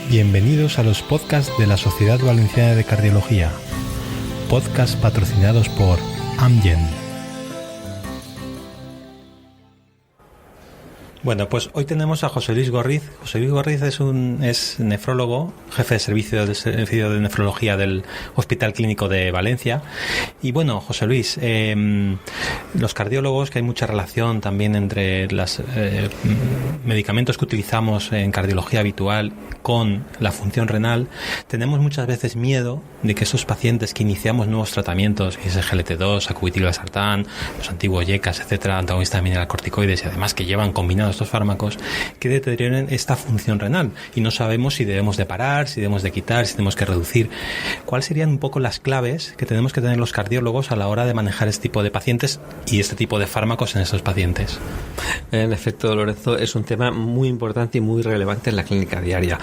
Bienvenidos a los podcasts de la Sociedad Valenciana de Cardiología, podcasts patrocinados por Amgen. Bueno, pues hoy tenemos a José Luis Gorriz. José Luis Gorriz es nefrólogo, jefe de servicio de nefrología del Hospital Clínico de Valencia. Y bueno, José Luis, los cardiólogos, que hay mucha relación también entre los medicamentos que utilizamos en cardiología habitual con la función renal, tenemos muchas veces miedo de que esos pacientes que iniciamos nuevos tratamientos, SGLT2, sacubitril/valsartán, los antiguos YECAs, etcétera, antagonistas de mineralocorticoides, y además que llevan combinados estos fármacos, que deterioren esta función renal y no sabemos si debemos de parar, si debemos de quitar, si tenemos que reducir. ¿Cuáles serían un poco las claves que tenemos que tener los cardiólogos a la hora de manejar este tipo de pacientes y este tipo de fármacos en estos pacientes? En efecto, Lorenzo, es un tema muy importante y muy relevante en la clínica diaria.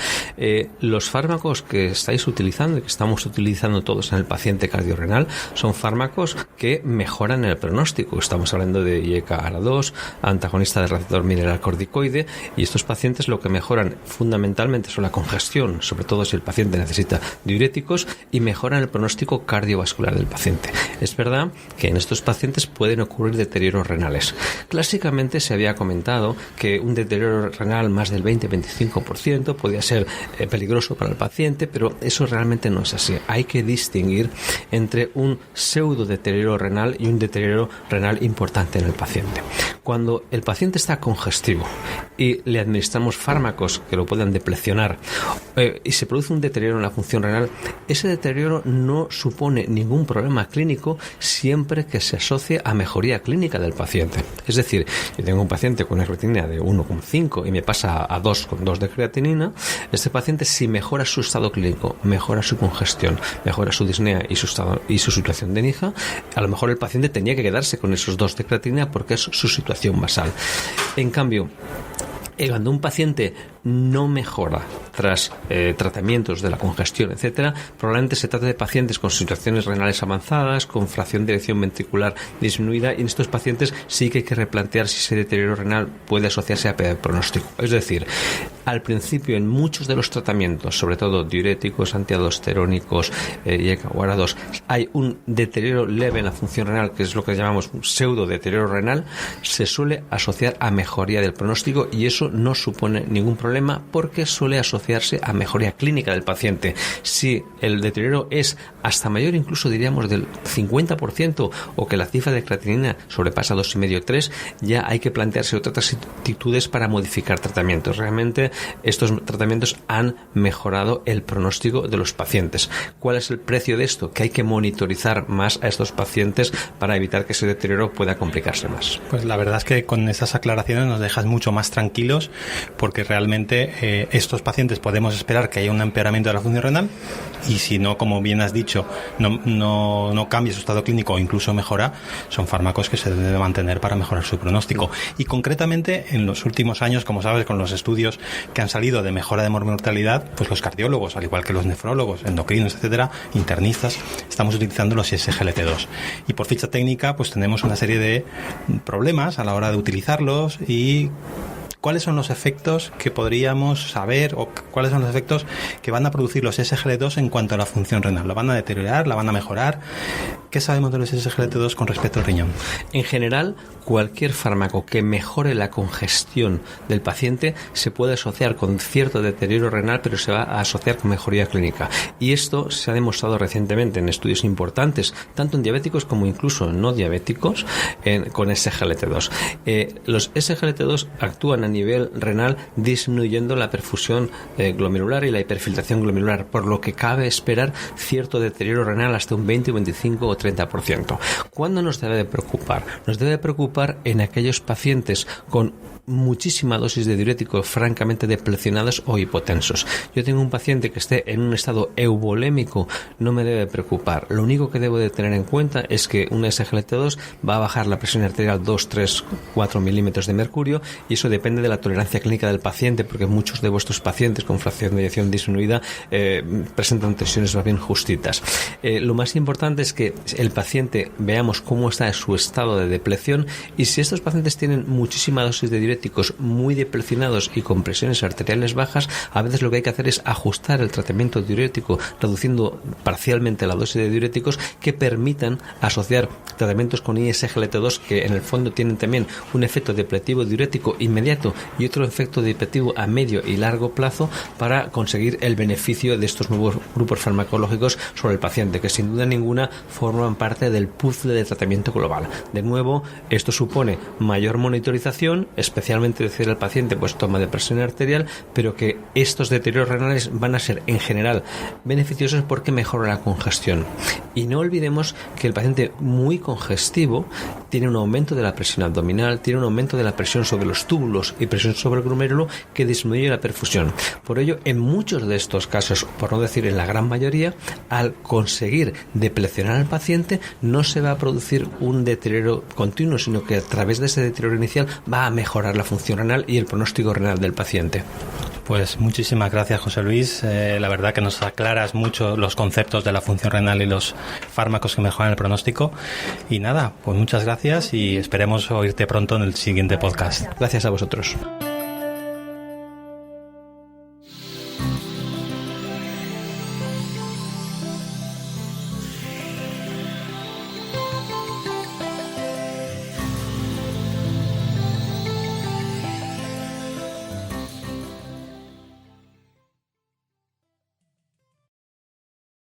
Los fármacos que estáis utilizando y que estamos utilizando todos en el paciente cardiorrenal son fármacos que mejoran el pronóstico. Estamos hablando de YECA-ARA2, antagonista del receptor mineralocorticoide, y estos pacientes lo que mejoran fundamentalmente son la congestión, sobre todo si el paciente necesita diuréticos, y mejoran el pronóstico cardiovascular del paciente. Es verdad que en estos pacientes pueden ocurrir deterioros renales. Clásicamente se había comentado que un deterioro renal más del 20-25% podía ser peligroso para el paciente, pero eso realmente no es así. Hay que distinguir entre un pseudo deterioro renal y un deterioro renal importante en el paciente. Cuando el paciente está congestivo y le administramos fármacos que lo puedan deplecionar y se produce un deterioro en la función renal, ese deterioro no supone ningún problema clínico siempre que se asocie a mejoría clínica del paciente. Es decir, yo tengo un paciente con una creatinina de 1,5 y me pasa a 2,2 de creatinina. Este paciente, si mejora su estado clínico, mejora su congestión, mejora su disnea y su situación de NIJA, a lo mejor el paciente tenía que quedarse con esos 2 de creatinina porque es su situación basal. En cambio, cuando un paciente no mejora tras tratamientos de la congestión, etcétera, probablemente se trata de pacientes con situaciones renales avanzadas, con fracción de eyección ventricular disminuida, y en estos pacientes sí que hay que replantear si ese deterioro renal puede asociarse a peor pronóstico. Es decir, al principio en muchos de los tratamientos, sobre todo diuréticos, antialdosterónicos, YECA o ARA2, hay un deterioro leve en la función renal, que es lo que llamamos un pseudo deterioro renal, se suele asociar a mejoría del pronóstico, y eso no supone ningún problema porque suele asociarse a mejoría clínica del paciente. Si el deterioro es hasta mayor, incluso diríamos del 50%, o que la cifra de creatinina sobrepasa 2,5-3, ya hay que plantearse otras actitudes para modificar tratamientos. Realmente estos tratamientos han mejorado el pronóstico de los pacientes. ¿Cuál es el precio de esto? Que hay que monitorizar más a estos pacientes para evitar que ese deterioro pueda complicarse más. Pues la verdad es que con esas aclaraciones nos dejas mucho más tranquilos, porque realmente estos pacientes podemos esperar que haya un empeoramiento de la función renal, y si no, como bien has dicho, no cambia su estado clínico o incluso mejora, son fármacos que se deben mantener para mejorar su pronóstico. Y concretamente en los últimos años, como sabes, con los estudios que han salido de mejora de mortalidad, pues los cardiólogos, al igual que los nefrólogos, endocrinos, etcétera, internistas, estamos utilizando los SGLT2. Y por ficha técnica, pues tenemos una serie de problemas a la hora de utilizarlos. Y ¿cuáles son los efectos que podríamos saber, o cuáles son los efectos que van a producir los SGLT2 en cuanto a la función renal? ¿La van a deteriorar? ¿La van a mejorar? ¿Qué sabemos de los SGLT2 con respecto al riñón? En general, cualquier fármaco que mejore la congestión del paciente se puede asociar con cierto deterioro renal, pero se va a asociar con mejoría clínica. Y esto se ha demostrado recientemente en estudios importantes, tanto en diabéticos como incluso en no diabéticos, con SGLT2. Los SGLT2 actúan a nivel renal disminuyendo la perfusión glomerular y la hiperfiltración glomerular, por lo que cabe esperar cierto deterioro renal hasta un 20, 25 o 30%. ¿Cuándo nos debe de preocupar? Nos debe preocupar en aquellos pacientes con muchísima dosis de diuréticos francamente deplecionados o hipotensos. Yo tengo un paciente que esté en un estado eubolémico, no me debe preocupar. Lo único que debo de tener en cuenta es que un SGLT2 va a bajar la presión arterial 2, 3, 4 milímetros de mercurio, y eso depende de la tolerancia clínica del paciente, porque muchos de vuestros pacientes con fracción de eyección disminuida presentan tensiones más bien justitas. Lo más importante es que el paciente veamos cómo está su estado de depleción, y si estos pacientes tienen muchísima dosis de diuréticos muy deplecionados y con presiones arteriales bajas, a veces lo que hay que hacer es ajustar el tratamiento diurético, reduciendo parcialmente la dosis de diuréticos que permitan asociar tratamientos con ISGLT2 que en el fondo tienen también un efecto depletivo diurético inmediato y otro efecto depletivo a medio y largo plazo para conseguir el beneficio de estos nuevos grupos farmacológicos sobre el paciente, que sin duda ninguna forman parte del puzzle de tratamiento global. De nuevo, esto supone mayor monitorización, especialmente decir al paciente pues toma de presión arterial, pero que estos deterioros renales van a ser en general beneficiosos porque mejora la congestión. Y no olvidemos que el paciente muy congestivo tiene un aumento de la presión abdominal, tiene un aumento de la presión sobre los túbulos y presión sobre el glomérulo que disminuye la perfusión. Por ello, en muchos de estos casos, por no decir en la gran mayoría, al conseguir deplecionar al paciente no se va a producir un deterioro continuo, sino que a través de ese deterioro inicial va a mejorar la función renal y el pronóstico renal del paciente. Pues muchísimas gracias, José Luis. La verdad que nos aclaras mucho los conceptos de la función renal y los fármacos que mejoran el pronóstico. Y nada, pues muchas gracias y esperemos oírte pronto en el siguiente podcast. Gracias a vosotros.